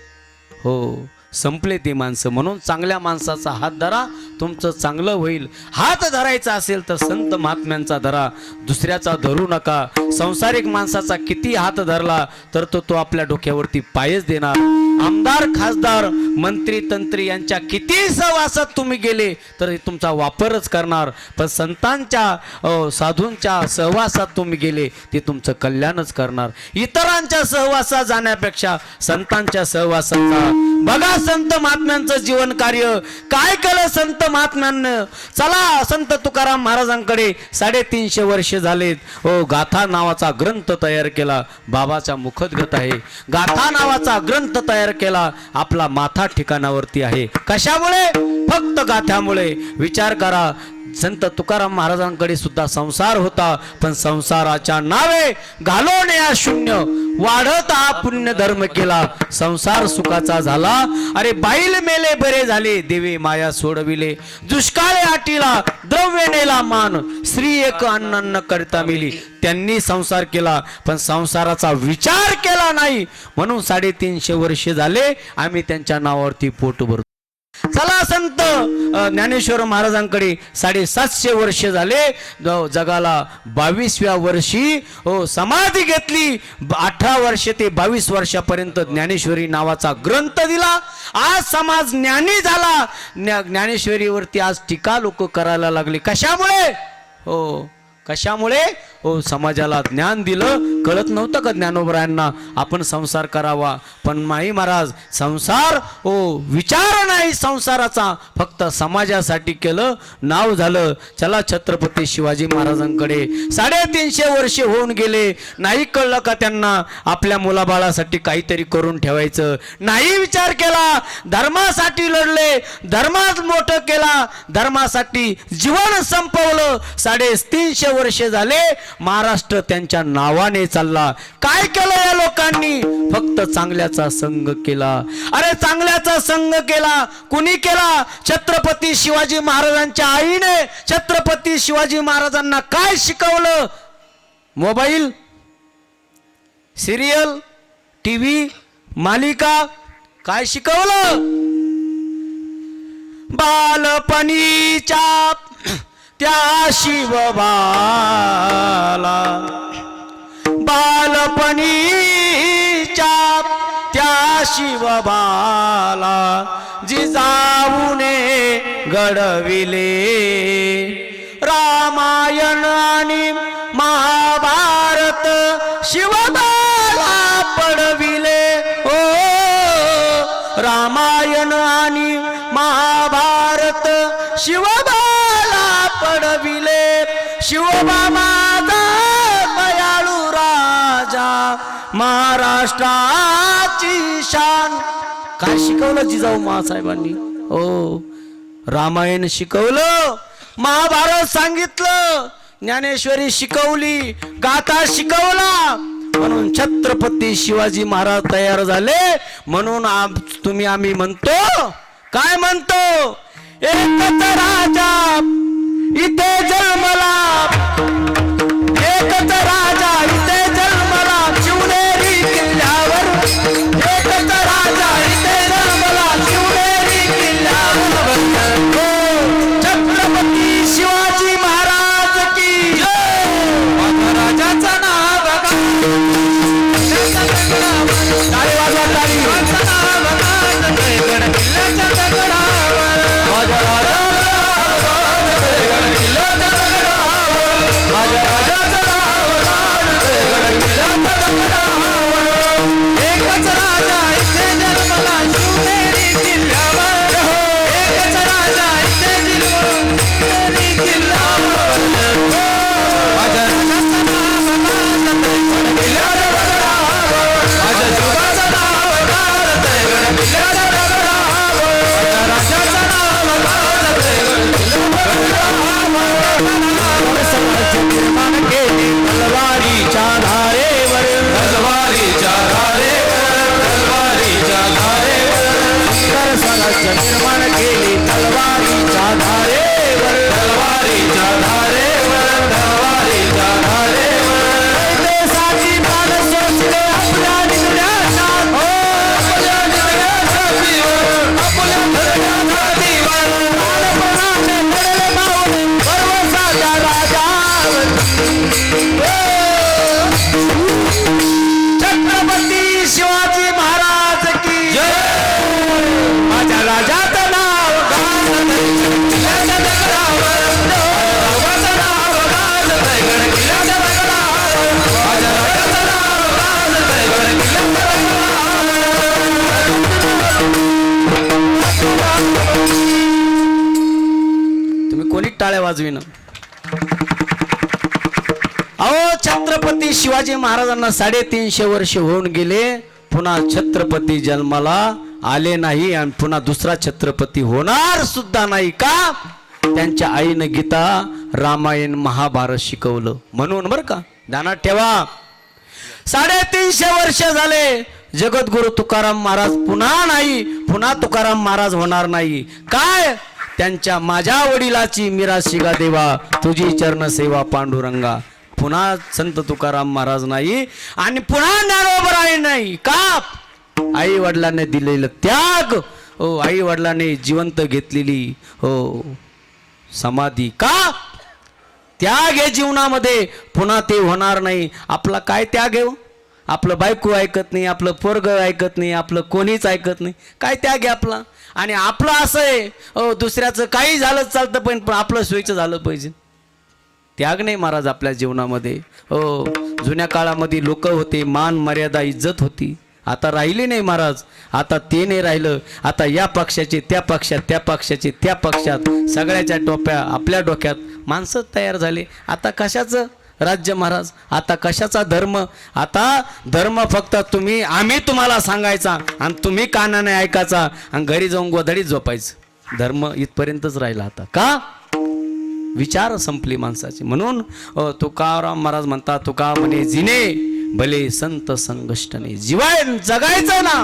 हो, संपले ते माणसं. म्हणून चांगल्या माणसाचा हात धरा, तुमचं चांगलं होईल. हात धरायचा असेल तर संत महात्म्यांचा धरा, दुसऱ्याचा धरू नका. संसारिक माणसाचा किती हात धरला तर तो आपल्या डोक्यावरती पायच देणार. आमदार खासदार मंत्री तंत्री यांच्या किती सहवासात तुम्ही गेले तर तुमचा वापरच करणार, पण संतांच्या साधूंच्या सहवासात तुम्ही गेले ते तुमचं कल्याणच करणार. इतरांच्या सहवासात जाण्यापेक्षा संतांच्या सहवासात जा. बघा संत महात्म्यांचं जीवन कार्य काय केलं संत महात्म्यानं. चला संत तुकाराम महाराजांकडे 350 वर्ष झालेत. हो, गाथा नावाचा ग्रंथ तयार केला, बाबाच्या मुखोद्गत आहे. गाथा नावाचा ग्रंथ तयार केला, आपला माथा ठिकाणावरती आहे. कशामुळे? फक्त गाथ्यामुळे. विचार करा, संत तुकाराम महाराजांकडे सुद्धा संसार होता, पण संसाराच्या नावे घालवण्या शून्य वाढत हा पुण्य धर्म केला. संसार सुखाचा झाला. अरे बाईल मेले बरे झाले, देवे माया सोडविले. दुष्काळे आटीला द्रव्य नेला मान, स्त्री एक अन्न करता मिली. त्यांनी संसार केला पण संसाराचा विचार केला नाही, म्हणून 350 वर्ष झाले आम्ही त्यांच्या नावावरती पोट भरतो. चला संत ज्ञानेश्वर महाराजांकडे 750 वर्ष झाले. जगाला 22व्या वर्षी हो समाधी घेतली. 18 वर्ष ते 22 वर्षापर्यंत ज्ञानेश्वरी नावाचा ग्रंथ दिला. आज समाज ज्ञानी झाला. ज्ञानेश्वरीवरती आज टीका लोक करायला लागले. कशामुळे? हो, कशामुळे? हो, समाजाला ज्ञान दिलं. कळत नव्हतं का ज्ञानोबरायांना आपण संसार करावा, पण माई महाराज संसार हो विचार नाही संसाराचा, फक्त समाजासाठी केलं, नाव झालं. चला छत्रपती शिवाजी महाराजांकडे 350 वर्षे होऊन गेले. नाही कळलं का त्यांना आपल्या मुलाबाळासाठी काहीतरी करून ठेवायचं? नाही विचार केला. धर्मासाठी लढले, धर्मात मोठं केला, धर्मासाठी जीवन संपवलं. 350 वर्ष झाले महाराष्ट्र त्यांच्या नावाने चालला. काय केलं या लोकांनी? फक्त चांगल्याचा संग केला. अरे चांगल्याचा संग केला. कुणी केला? छत्रपती शिवाजी महाराजांच्या आईने छत्रपती शिवाजी महाराजांना काय शिकवलं? मोबाईल, सिरियल, टीव्ही, मालिका, काय शिकवलं? बालपणीच्या त्या शिवबाला, बालपणीच्या त्या शिवबाला जिजाऊने घडविले. रामायण आणि महाभारत शिवबाला पडविले. ओ रामायण आणि महाभारत शिवबाला पडविले. शिवबा माझा दयाळू राजा, महाराष्ट्राची शान. काय शिकवलं जिजाऊ महासाहेबांनी? हो, रामायण शिकवलं, महाभारत सांगितलं, ज्ञानेश्वरी शिकवली, गाथा शिकवला. म्हणून छत्रपती शिवाजी महाराज तयार झाले. म्हणून आम्ही म्हणतो, काय म्हणतो? एकच राजा इथे जन्मला, एकच राजा इथे जन्मला, शिवनेरी किल्ल्यावर. एकच राजा इथे जन्मला, शिवनेरी किल्ल्यावर. हो, छत्रपती शिवाजी महाराज की राजाचं नाव बघा. टाळी वाजवा, टाळी. किल्ल्याच्या दगडावर निर्माण केली तलवारीच्या धारेवर, तलवारीच्या धारेवर, तलवारीच्या धारेवर देशाची प्राण सोसले आपल्या निधड्याच्या, आपल्या निधड्याच्या छातीवर, आपल्या निधड्याच्या छातीवर प्राणपणाने लढले माऊली पर्वताच्या राजावर. छत्रपती शिवाजी महाराज की जय. माझ्या राजाचं नाव गाजतंय किल्ल्याच्या दगडावर, राजाचं नाव गाजतंय गड किल्ल्याच्या दगडावर, माझ्या राजाचं नाव गाजतंय गड किल्ल्याच्या दगडावर. तुम्ही कोणी टाळ्या वाजविना? अहो छत्रपती शिवाजी महाराजांना 350 वर्ष होऊन गेले, पुन्हा छत्रपती जन्माला आले नाही आणि पुन्हा दुसरा छत्रपती होणार सुद्धा नाही. का? त्यांच्या आईनं गीता रामायण महाभारत शिकवलं म्हणून. बरं का, ध्यानात ठेवा. 350 वर्ष झाले जगद्गुरु तुकाराम महाराज पुन्हा नाही, पुन्हा तुकाराम महाराज होणार नाही. काय? त्यांच्या माझ्या वडिलाची मिराशिगा देवा, तुझी चरण सेवा पांडुरंगा. पुन्हा संत तुकाराम महाराज नाही आणि पुन्हा ज्ञानोबराय नाही. का? आई वडिलांनी दिलेलं त्याग, हो, आई वडिलांनी जिवंत घेतलेली हो समाधी. का? त्याग हे जीवनामध्ये पुन्हा ते होणार नाही. आपला काय त्याग आहे? आपलं बायको ऐकत नाही, आपलं पोरग ऐकत नाही, आपलं कोणीच ऐकत नाही. काय त्याग आहे आपला? आणि आपलं असं आहे हो, दुसऱ्याचं काही झालं चालतं पण आपलं सोयीचं झालं पाहिजे. त्याग नाही महाराज आपल्या जीवनामध्ये. हो, जुन्या काळामध्ये लोक होते, मान मर्यादा इज्जत होती. आता राहिली नाही महाराज. आता ते नाही राहिलं. आता या पक्षाचे त्या पक्षात, त्या पक्षाचे त्या पक्षात, सगळ्याच्या टोप्या आपल्या डोक्यात माणसं तयार झाले. आता कशाचं राज्य महाराज? आता कशाचा धर्म? आता धर्म फक्त तुम्ही आम्ही तुम्हाला सांगायचा आणि तुम्ही कानाने ऐकायचा आणि घरी जाऊन गोधडीत झोपायचं. धर्म इथपर्यंतच राहिला आता. का? विचार संपली माणसाची. म्हणून तुकाराम महाराज म्हणतात, तुका म्हणे जिने भले संत संगष्टने. जीवन जगायचं ना,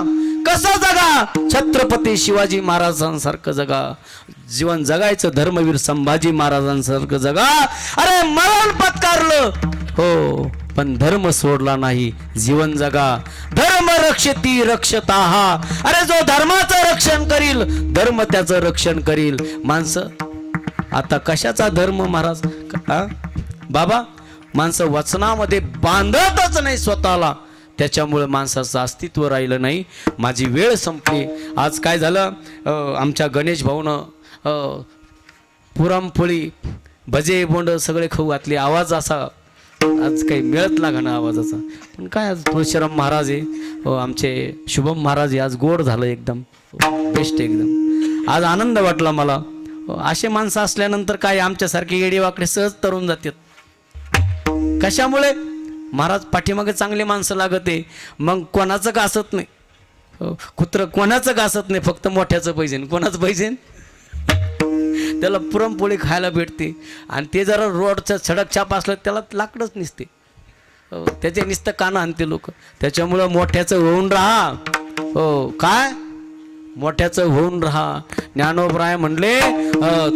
कसं जगा? छत्रपती शिवाजी महाराजांसारखं जगा. जीवन जगायचं धर्मवीर संभाजी महाराजांसारखं जगा. अरे मरण पत्कारलं हो, पण धर्म सोडला नाही. जीवन जगा. धर्म रक्षती रक्षताहा. अरे जो धर्माचं रक्षण करील, धर्म त्याचं रक्षण करील. माणसं आता कशाचा धर्म महाराज? बाबा, माणसं वचनामध्ये बांधतच नाही स्वतःला, त्याच्यामुळे माणसाचं अस्तित्व राहिलं नाही. माझी वेळ संपली. आज काय झालं, आमच्या गणेश भाऊनं पुरणपोळी भजे बोंड सगळे खाऊ घातले. आवाज असा आज काही मिळत लागा ना आवाजाचा, पण काय आज तुळशीराम महाराज आहे, आमचे शुभम महाराज आहे. आज गोड झालं एकदम, बेस्ट एकदम. आज आनंद वाटला मला. असे माणसं असल्यानंतर काय आमच्यासारखे येडेवाकडे सहज तरुण जातात. कशामुळे? महाराज पाठीमागे चांगले माणसं लागत आहे. मग कोणाचं घासत नाही, कुत्र कोणाचं घासत नाही, फक्त मोठ्याचं पाहिजे. कोणाचं पाहिजे? त्याला पुरणपोळी खायला भेटते. आणि ते जरा रोडचं सडक छाप असलं त्याला लाकडच निसते, त्याचे नुसतं कानं आणते लोक. त्याच्यामुळं मोठ्याचं होऊन राहा. हो, काय मोठ्याचं होऊन राहा. ज्ञानोबराय म्हणले,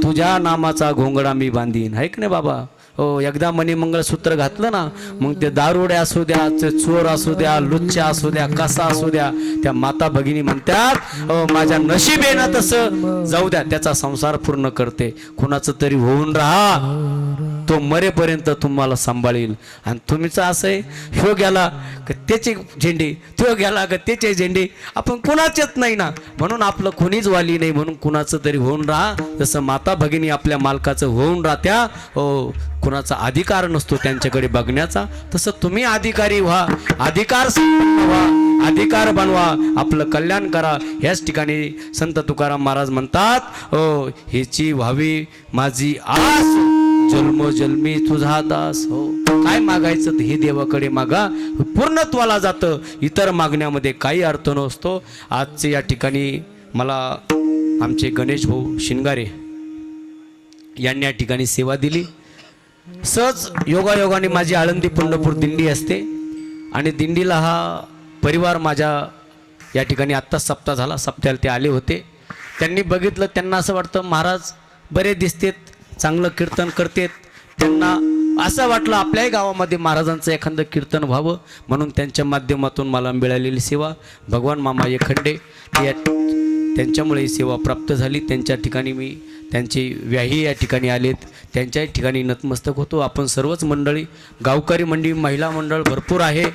तुझ्या नामाचा घोंगडा मी बांधीन. आहे की नाही बाबा? हो, एकदा मणिमंगळसूत्र घातलं ना, मग ते दारुडे असू द्या, चोर असू द्या, लुच्चा असू द्या, कसा असू द्या, त्या माता भगिनी म्हणतात, माझ्या नशिबेना तसं जाऊ द्या, त्याचा संसार पूर्ण करते. कुणाचं तरी होऊन राहा, तो मरेपर्यंत तुम्हाला सांभाळील. आणि तुमचं असं आहे, ह्यो गेला का त्याचे झेंडे, तो गेला का त्याचे झेंडे, आपण कुणाचेच नाही ना. म्हणून आपलं कोणीच वाली नाही, म्हणून कुणाचं तरी होऊन राहा. जसं माता भगिनी आपल्या मालकाचं होऊन राहत्या, हो, कुणाचा अधिकार नसतो त्यांच्याकडे बघण्याचा, तसं तुम्ही अधिकारी व्हा, अधिकार व्हा, अधिकार बनवा, आपलं कल्याण करा. ह्याच ठिकाणी संत तुकाराम महाराज म्हणतात, हो, ह्याची व्हावी माझी आस, जन्मोजन्मी तुझा दास. हो, काय मागायचं हे देवाकडे मागा, पूर्णत्वाला जातं. इतर मागण्यामध्ये काही अर्थ नसतो. आजचे या ठिकाणी मला आमचे गणेश भाऊ शिंगारे यांनी या ठिकाणी सेवा दिली. सहज योगायोगाने माझी आळंदी पंढरपूर दिंडी असते आणि दिंडीला हा परिवार माझ्या या ठिकाणी आत्ताच सप्ताह झाला, सप्त्याला ते आले होते. त्यांनी बघितलं, त्यांना असं वाटतं महाराज बरे दिसतेत, चांगलं कीर्तन करतेत. त्यांना असं वाटलं आपल्याही गावामध्ये महाराजांचं एखादं कीर्तन व्हावं, म्हणून त्यांच्या माध्यमातून मला मिळालेली सेवा भगवान मामा एखंडे त्यांच्यामुळे ही सेवा प्राप्त झाली. त्यांच्या ठिकाणी मी त्यांची व्याही या ठिकाणी आलेत, त्यांच्याही ठिकाणी नतमस्तक होतो. आपण सर्वच मंडळी, गावकरी मंडळी, महिला मंडळ भरपूर आहे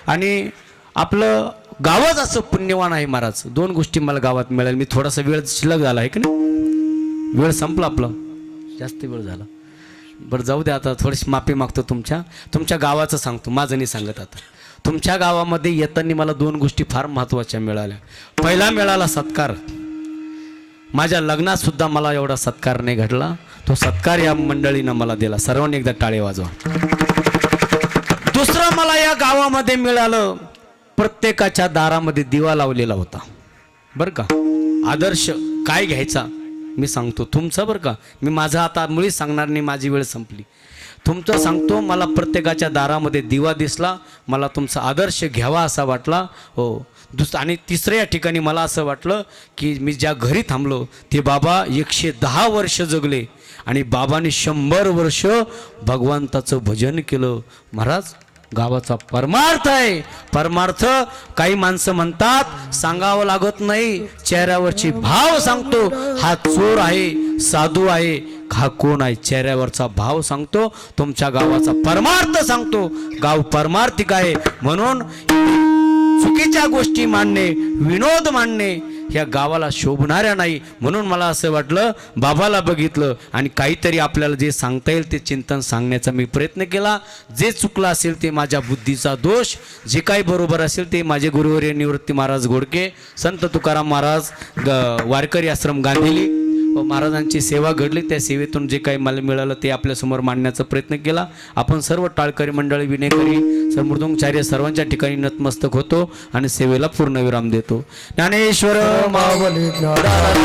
आणि आपलं गावच असं पुण्यवान आहे महाराज. दोन गोष्टी मला गावात मिळाल्या. मी थोडासा वेळ शिल्लक झाला आहे की नाही, वेळ संपला आपला, जास्त वेळ झाला. बरं जाऊ द्या, आता थोडीशी माफी मागतो. तुमच्या गावाचं सांगतो, माझं नाही सांगत. आता तुमच्या गावामध्ये येताना मला दोन गोष्टी फार महत्त्वाच्या मिळाल्या. पहिला मिळाला सत्कार. माझ्या लग्नात सुद्धा मला एवढा सत्कार नाही घडला, तो सत्कार या मंडळीनं मला दिला. सर्वांनी एकदा टाळे वाजवा. दुसरं मला या गावामध्ये मिळालं, प्रत्येकाच्या दारामध्ये दिवा लावलेला होता. बरं का, आदर्श काय घ्यायचा मी सांगतो तुमचं, बरं का. मी माझं आता मुळीच सांगणार नाही, माझी वेळ संपली. तुमचं सांगतो, मला प्रत्येकाच्या दारामध्ये दिवा दिसला, मला तुमचा आदर्श घ्यावा असा वाटला. हो. आणि तिसऱ्या ठिकाणी मला असं वाटलं की मी ज्या घरी थांबलो ते बाबा 110 वर्ष जगले आणि बाबांनी 100 वर्ष भगवंताचं भजन केलं. महाराज गावाचा परमार्थ आहे. परमार्थ काही माणसं म्हणतात सांगावं लागत नाही, चेहऱ्यावरची भाव सांगतो. हा चोर आहे, साधू आहे, हा कोण आहे, चेहऱ्यावरचा भाव सांगतो. तुमच्या गावाचा परमार्थ सांगतो. गाव परमार्थिक आहे, म्हणून चुकीच्या गोष्टी मांडणे, विनोद मांडणे ह्या गावाला शोभणाऱ्या नाही. म्हणून मला असं वाटलं, बाबाला बघितलं आणि काहीतरी आपल्याला जे सांगता येईल ते चिंतन सांगण्याचा मी प्रयत्न केला. जे चुकलं असेल ते माझ्या बुद्धीचा दोष, जे काही बरोबर असेल ते माझे गुरुवर्य निवृत्ती महाराज घोडके, संत तुकाराम महाराज, वारकरी आश्रम गांधीली महाराजांची सेवा घडली. त्या सेवेतून जे काही मला मिळालं ते आपल्यासमोर मांडण्याचा प्रयत्न केला. आपण सर्व टाळकरी मंडळी, विनेकरी, मृदुंगचार्य सर्वांच्या ठिकाणी नतमस्तक होतो आणि सेवेला पूर्णविराम देतो. ज्ञानेश्वर माऊली महाराज